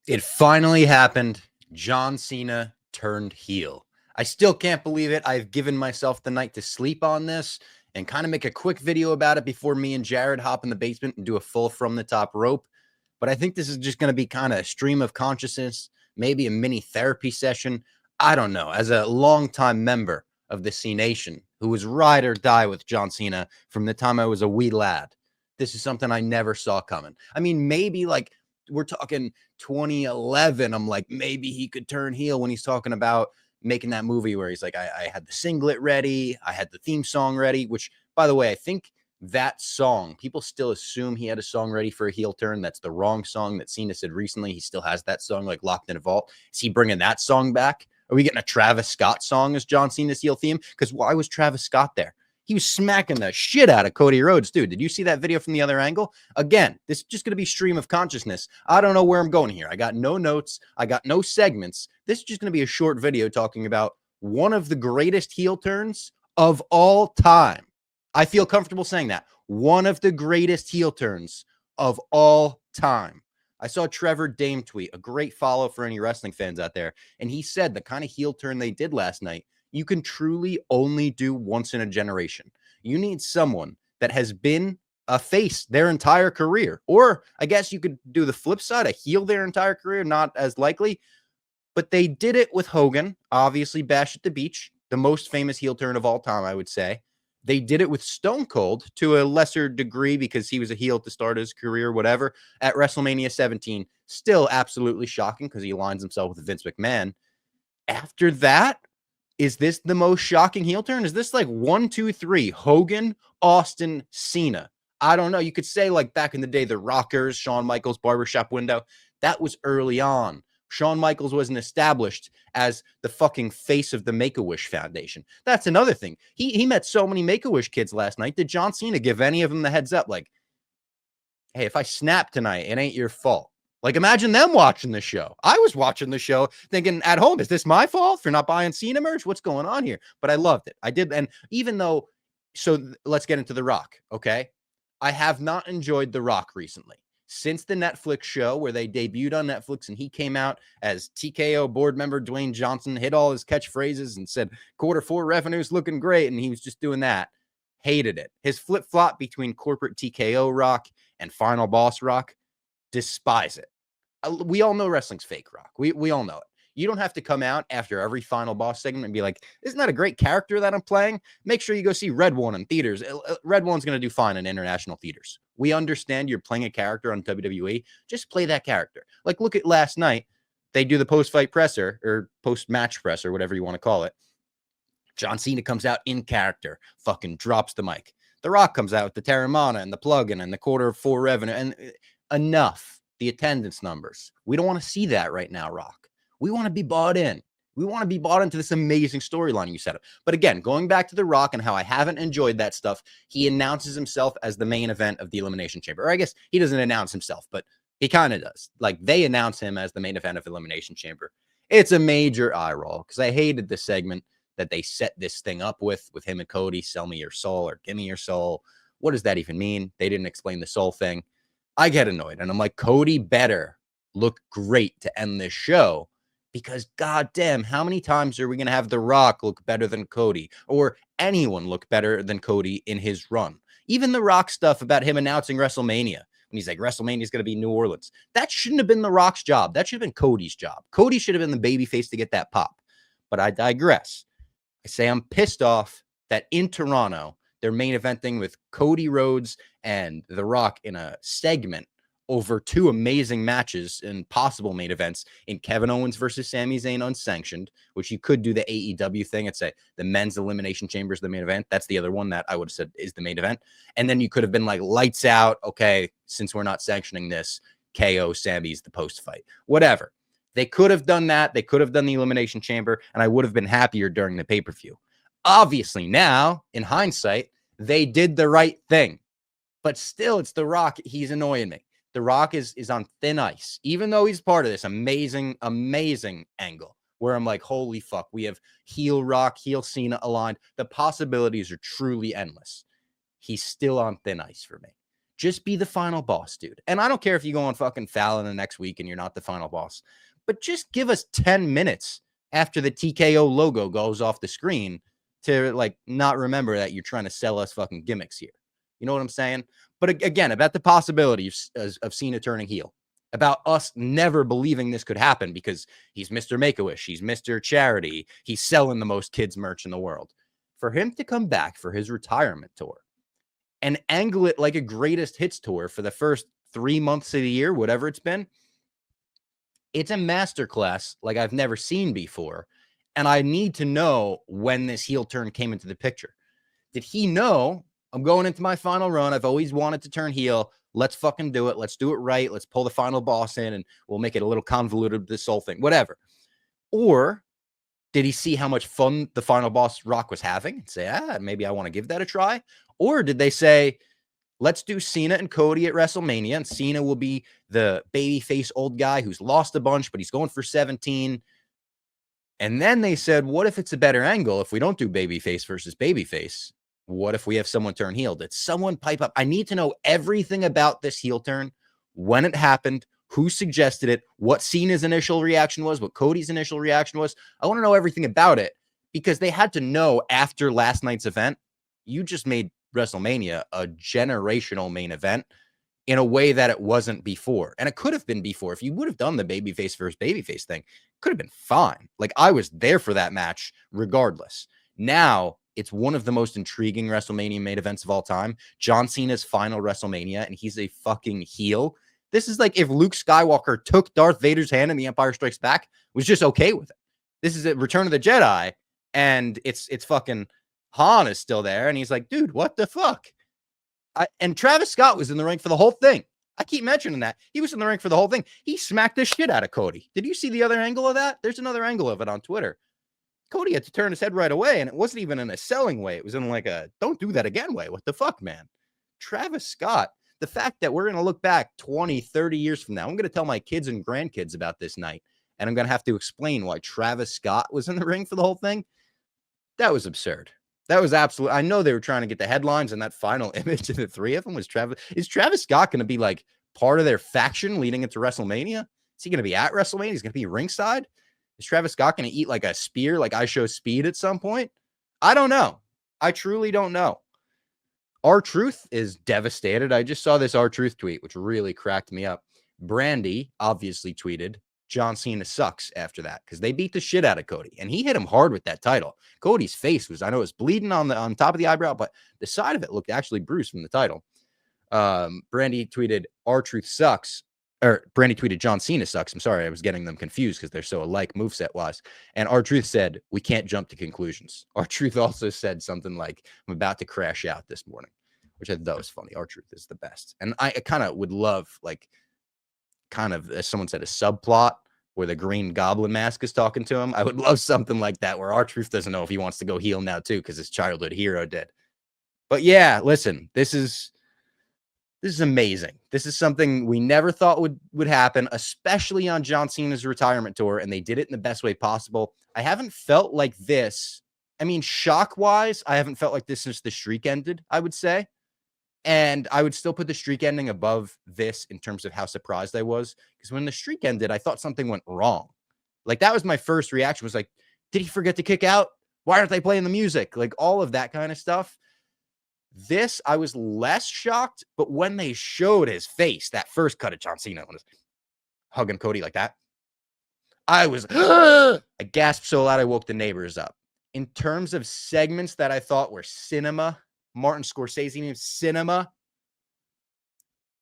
It finally happened. John Cena turned heel. I still can't believe it. I've given myself the night to sleep on this and kind of make a quick video about it before me and Jared hop in the basement and do a full from the top rope. But I think this is just going to be kind of a stream of consciousness, maybe a mini therapy session. I don't know. As a longtime member of the C Nation who was ride or die with John Cena from the time I was a wee lad, this is something I never saw coming. I mean, maybe like we're talking 2011, I'm like, maybe he could turn heel when he's talking about making that movie where he's like, I had the singlet ready, I had the theme song ready, which, by the way, I think that song, people still assume he had a song ready for a heel turn. That's the wrong song. That Cena said recently he still has that song like locked in a vault. Is he bringing that song back? Are we getting a Travis Scott song as John Cena's heel theme? Because why was Travis Scott there? He was smacking the shit out of Cody Rhodes, dude. Did you see that video from the other angle? Again, this is just going to be stream of consciousness. I don't know where I'm going here. I got no notes. I got no segments. This is just going to be a short video talking about one of the greatest heel turns of all time. I feel comfortable saying that. One of the greatest heel turns of all time. I saw Trevor Dame tweet, a great follow for any wrestling fans out there, and he said the kind of heel turn they did last night, you can truly only do once in a generation. You need someone that has been a face their entire career. Or I guess you could do the flip side, a heel their entire career, not as likely. But they did it with Hogan, obviously Bash at the Beach, the most famous heel turn of all time, I would say. They did it with Stone Cold to a lesser degree because he was a heel to start his career, whatever, at WrestleMania 17. Still absolutely shocking because he aligns himself with Vince McMahon. After that, is this the most shocking heel turn? Is this like 1, 2, 3, Hogan, Austin, Cena? I don't know. You could say like back in the day, the Rockers, Shawn Michaels barbershop window. That was early on. Shawn Michaels wasn't established as the fucking face of the Make-A-Wish Foundation. That's another thing. He met so many Make-A-Wish kids last night. Did John Cena give any of them the heads up? Like, hey, if I snap tonight, it ain't your fault. Like, imagine them watching the show. I was watching the show thinking at home, is this my fault for not buying Cena merch? What's going on here? But I loved it. I did. And even though, let's get into The Rock, okay? I have not enjoyed The Rock recently. Since the Netflix show where they debuted on Netflix and he came out as TKO board member Dwayne Johnson, hit all his catchphrases and said, Q4 revenue's looking great. And he was just doing that. Hated it. His flip-flop between corporate TKO Rock and Final Boss Rock, despise it. We all know wrestling's fake, Rock. We all know it. You don't have to come out after every Final Boss segment and be like, isn't that a great character that I'm playing? Make sure you go see Red One in theaters. Red One's going to do fine in international theaters. We understand you're playing a character on WWE. Just play that character. Like, look at last night. They do the post-fight presser or post-match presser, whatever you want to call it. John Cena comes out in character, fucking drops the mic. The Rock comes out with the Terramana and the plug-in and the Q4 revenue. And enough. The attendance numbers. We don't want to see that right now, Rock. We want to be bought in. We want to be bought into this amazing storyline you set up. But again, going back to The Rock and how I haven't enjoyed that stuff, he announces himself as the main event of the Elimination Chamber. Or I guess he doesn't announce himself, but he kind of does. Like, they announce him as the main event of Elimination Chamber. It's a major eye roll because I hated the segment that they set this thing up with him and Cody, sell me your soul or give me your soul. What does that even mean? They didn't explain the soul thing. I get annoyed. And I'm like, Cody better look great to end this show because goddamn, how many times are we going to have The Rock look better than Cody or anyone look better than Cody in his run? Even The Rock stuff about him announcing WrestleMania when he's like, WrestleMania is going to be New Orleans. That shouldn't have been The Rock's job. That should have been Cody's job. Cody should have been the babyface to get that pop. But I digress. I say I'm pissed off that in Toronto, they're main eventing with Cody Rhodes and The Rock in a segment over two amazing matches and possible main events in Kevin Owens versus Sami Zayn unsanctioned, which you could do the AEW thing and say the men's elimination chamber is the main event. That's the other one that I would have said is the main event. And then you could have been like, lights out. Okay, since we're not sanctioning this, KO Sammy's the post fight, whatever. They could have done that. They could have done the elimination chamber, and I would have been happier during the pay-per-view. Obviously, now, in hindsight, they did the right thing. But still, it's The Rock. He's annoying me. The Rock is on thin ice, even though he's part of this amazing, amazing angle where I'm like, holy fuck, we have heel Rock, heel Cena aligned. The possibilities are truly endless. He's still on thin ice for me. Just be the final boss, dude. And I don't care if you go on fucking Fallon the next week and you're not the final boss, but just give us 10 minutes after the TKO logo goes off the screen to like not remember that you're trying to sell us fucking gimmicks here. You know what I'm saying? But again, about the possibility of Cena turning heel, about us never believing this could happen because he's Mr. Make-A-Wish, he's Mr. Charity, he's selling the most kids merch in the world. For him to come back for his retirement tour and angle it like a greatest hits tour for the first 3 months of the year, whatever it's been, it's a masterclass like I've never seen before. And I need to know when this heel turn came into the picture. Did he know I'm going into my final run? I've always wanted to turn heel. Let's fucking do it. Let's do it right. Let's pull the final boss in and we'll make it a little convoluted, this whole thing, whatever. Or did he see how much fun the final boss Rock was having and say, maybe I want to give that a try? Or did they say, let's do Cena and Cody at WrestleMania, and Cena will be the babyface old guy who's lost a bunch, but he's going for 17. And then they said, what if it's a better angle if we don't do babyface versus babyface? What if we have someone turn heel? Did someone pipe up? I need to know everything about this heel turn, when it happened, who suggested it, what Cena's initial reaction was, what Cody's initial reaction was. I want to know everything about it because they had to know after last night's event, you just made WrestleMania a generational main event in a way that it wasn't before. And it could have been before. If you would have done the babyface versus babyface thing, could have been fine. Like I was there for that match regardless. Now it's one of the most intriguing WrestleMania main events of all time. John Cena's final WrestleMania, and he's a fucking heel. This is like if Luke Skywalker took Darth Vader's hand in The Empire Strikes Back, was just okay with it. This is a Return of the Jedi, and it's fucking Han is still there, and he's like, dude, what the fuck? And Travis Scott was in the ring for the whole thing. I keep mentioning that. He was in the ring for the whole thing. He smacked the shit out of Cody. Did you see the other angle of that? There's another angle of it on Twitter. Cody had to turn his head right away, and it wasn't even in a selling way. It was in like a don't do that again way. What the fuck, man? Travis Scott, the fact that we're going to look back 20, 30 years from now, I'm going to tell my kids and grandkids about this night, and I'm going to have to explain why Travis Scott was in the ring for the whole thing. That was absurd. That was absolute. I know they were trying to get the headlines, and that final image of the three of them was Travis. Is Travis Scott going to be like part of their faction leading into WrestleMania? Is he going to be at WrestleMania? He's going to be ringside? Is Travis Scott going to eat like a spear, like I Show Speed at some point? I don't know. I truly don't know. R-Truth is devastated. I just saw this R-Truth tweet, which really cracked me up. Brandy obviously tweeted, John Cena sucks after that because they beat the shit out of Cody, and he hit him hard with that title. Cody's face was, I know it was bleeding on top of the eyebrow, but the side of it looked actually bruised from the title. Brandy tweeted, R-Truth sucks. Or Brandy tweeted, John Cena sucks. I'm sorry, I was getting them confused because they're so alike moveset wise. And R-Truth said, we can't jump to conclusions. R-Truth also said something like, I'm about to crash out this morning, which I thought was funny. R-Truth is the best. And I kind of would love, like, kind of, as someone said, a subplot where the Green Goblin mask is talking to him. I would love something like that where R-Truth doesn't know if he wants to go heel now too because his childhood hero did. But yeah, listen, this is amazing. This is something we never thought would happen, especially on John Cena's retirement tour, and they did it in the best way possible. I haven't felt like this. I mean, shock-wise, I haven't felt like this since the streak ended, I would say. And I would still put the streak ending above this in terms of how surprised I was. Because when the streak ended, I thought something went wrong. Like, that was my first reaction, was like, did he forget to kick out? Why aren't they playing the music? Like, all of that kind of stuff. This, I was less shocked, but when they showed his face, that first cut of John Cena was hugging Cody like that, I was, I gasped so loud I woke the neighbors up. In terms of segments that I thought were cinema, Martin Scorsese named cinema,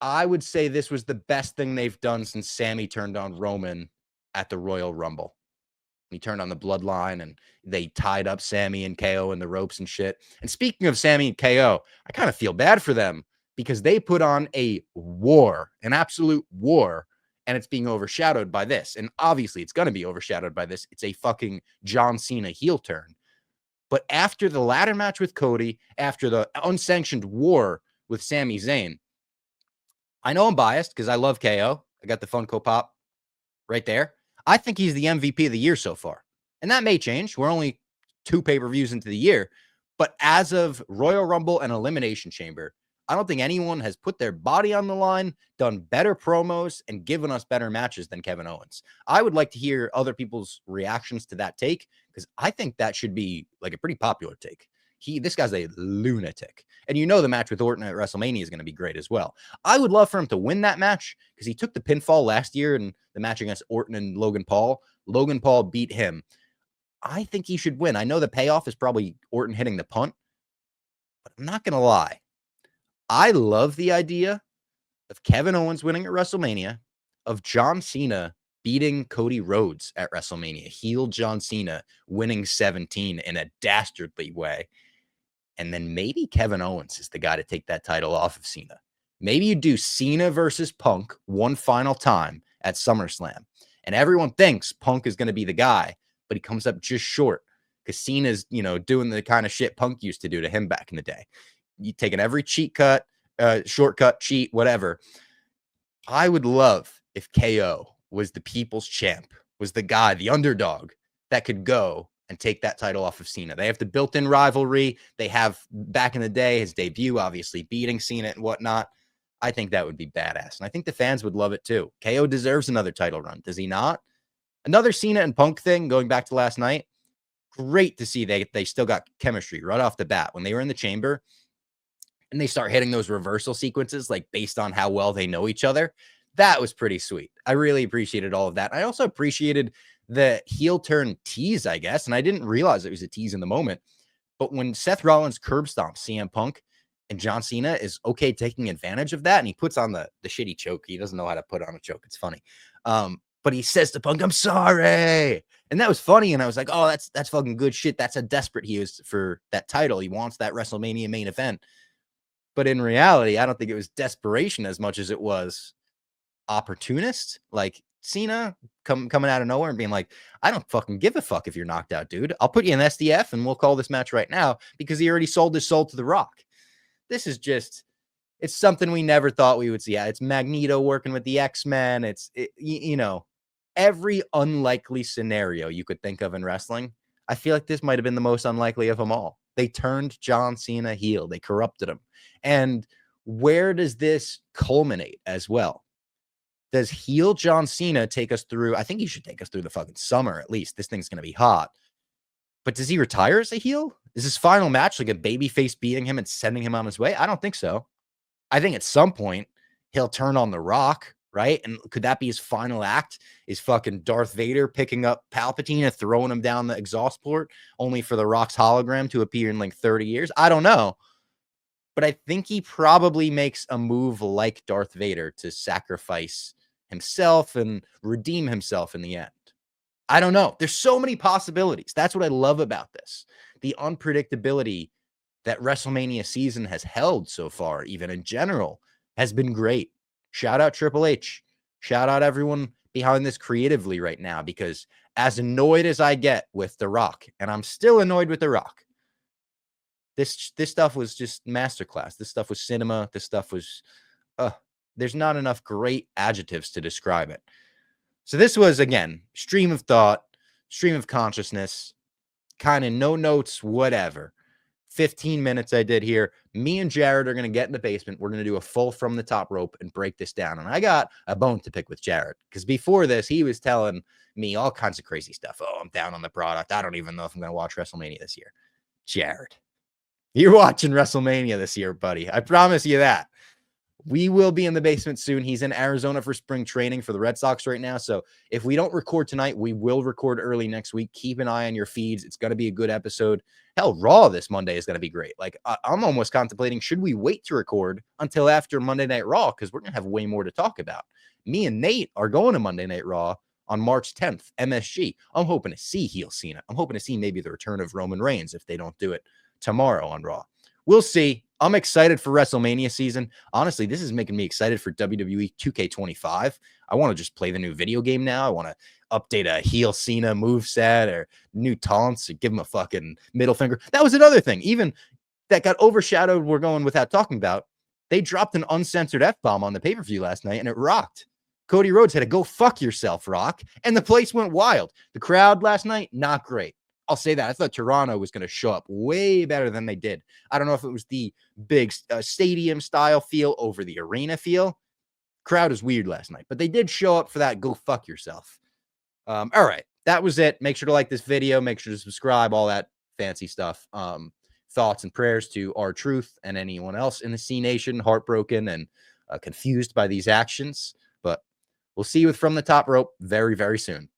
I would say this was the best thing they've done since Sammy turned on Roman at the Royal Rumble. He turned on the bloodline and they tied up Sammy and KO in the ropes and shit. And speaking of Sammy and KO, I kind of feel bad for them because they put on a war, an absolute war, and it's being overshadowed by this. And obviously it's going to be overshadowed by this. It's a fucking John Cena heel turn. But after the ladder match with Cody, after the unsanctioned war with Sami Zayn, I know I'm biased because I love KO. I got the Funko Pop right there. I think he's the MVP of the year so far. And that may change. We're only 2 pay-per-views into the year. But as of Royal Rumble and Elimination Chamber, I don't think anyone has put their body on the line, done better promos, and given us better matches than Kevin Owens. I would like to hear other people's reactions to that take, because I think that should be like a pretty popular take. This guy's a lunatic. And you know the match with Orton at WrestleMania is going to be great as well. I would love for him to win that match, because he took the pinfall last year in the match against Orton and Logan Paul. Logan Paul beat him. I think he should win. I know the payoff is probably Orton hitting the punt, but I'm not going to lie. I love the idea of Kevin Owens winning at WrestleMania, of John Cena beating Cody Rhodes at WrestleMania, heel John Cena winning 17 in a dastardly way. And then maybe Kevin Owens is the guy to take that title off of Cena. Maybe you do Cena versus Punk one final time at SummerSlam. And everyone thinks Punk is going to be the guy, but he comes up just short, because Cena's, doing the kind of shit Punk used to do to him back in the day. You taking every cheat cut, shortcut, cheat, whatever. I would love if KO was the people's champ, was the guy, the underdog that could go and take that title off of Cena. They have the built-in rivalry. They have, back in the day, his debut, obviously beating Cena and whatnot. I think that would be badass. And I think the fans would love it too. KO deserves another title run. Does he not? Another Cena and Punk thing, going back to last night. Great to see they still got chemistry right off the bat. When they were in the chamber and they start hitting those reversal sequences, like based on how well they know each other, that was pretty sweet. I really appreciated all of that. I also appreciated the heel turn tease, I guess. And I didn't realize it was a tease in the moment. But when Seth Rollins curb stomps CM Punk, and John Cena is okay taking advantage of that, and he puts on the shitty choke. He doesn't know how to put on a choke. It's funny. But he says to Punk, "I'm sorry." And that was funny. And I was like, oh, that's fucking good shit. That's how desperate he is for that title. He wants that WrestleMania main event. But in reality, I don't think it was desperation as much as it was opportunist. Like Cena coming out of nowhere and being like, I don't fucking give a fuck if you're knocked out, dude. I'll put you in SDF and we'll call this match right now, because he already sold his soul to The Rock. This is just, it's something we never thought we would see. It's Magneto working with the X-Men. Every unlikely scenario you could think of in wrestling, I feel like this might have been the most unlikely of them all. They turned John Cena heel. They corrupted him. And where does this culminate as well? Does heel John Cena take us through? I think he should take us through the fucking summer at least. This thing's going to be hot. But does he retire as a heel? Is his final match like a babyface beating him and sending him on his way? I don't think so. I think at some point he'll turn on The Rock, right? And could that be his final act? Is fucking Darth Vader picking up Palpatine and throwing him down the exhaust port, only for The Rock's hologram to appear in like 30 years? I don't know. But I think he probably makes a move like Darth Vader to sacrifice himself and redeem himself in the end. I don't know. There's so many possibilities. That's what I love about this. The unpredictability that WrestleMania season has held so far, even in general, has been great. Shout out Triple H. Shout out everyone behind this creatively right now, because as annoyed as I get with The Rock, and I'm still annoyed with The Rock, this stuff was just masterclass. This stuff was cinema. This stuff was, there's not enough great adjectives to describe it. So this was, again, stream of thought, stream of consciousness, kind of no notes, whatever. 15 minutes I did here. Me and Jared are going to get in the basement. We're going to do a full from the top rope and break this down. And I got a bone to pick with Jared, because before this, he was telling me all kinds of crazy stuff. Oh, I'm down on the product. I don't even know if I'm going to watch WrestleMania this year. Jared, you're watching WrestleMania this year, buddy. I promise you that. We will be in the basement soon. He's in Arizona for spring training for the Red Sox right now. So if we don't record tonight, we will record early next week. Keep an eye on your feeds. It's going to be a good episode. Hell, Raw this Monday is going to be great. Like, I'm almost contemplating, should we wait to record until after Monday Night Raw? Because we're going to have way more to talk about. Me and Nate are going to Monday Night Raw on March 10th, MSG. I'm hoping to see heel Cena. I'm hoping to see maybe the return of Roman Reigns if they don't do it tomorrow on Raw. We'll see. I'm excited for WrestleMania season. Honestly, this is making me excited for WWE 2K25. I want to just play the new video game now. I want to update a heel Cena moveset or new taunts or give him a fucking middle finger. That was another thing. Even that got overshadowed, we're going without talking about. They dropped an uncensored F-bomb on the pay-per-view last night, and it rocked. Cody Rhodes had to go fuck yourself, Rock, and the place went wild. The crowd last night, not great. I'll say that. I thought Toronto was going to show up way better than they did. I don't know if it was the big stadium style feel over the arena feel. Crowd is weird last night, but they did show up for that go fuck yourself. All right. That was it. Make sure to like this video. Make sure to subscribe, all that fancy stuff. Thoughts and prayers to R-Truth and anyone else in the C Nation, heartbroken and confused by these actions. But we'll see you with From the Top Rope very, very soon.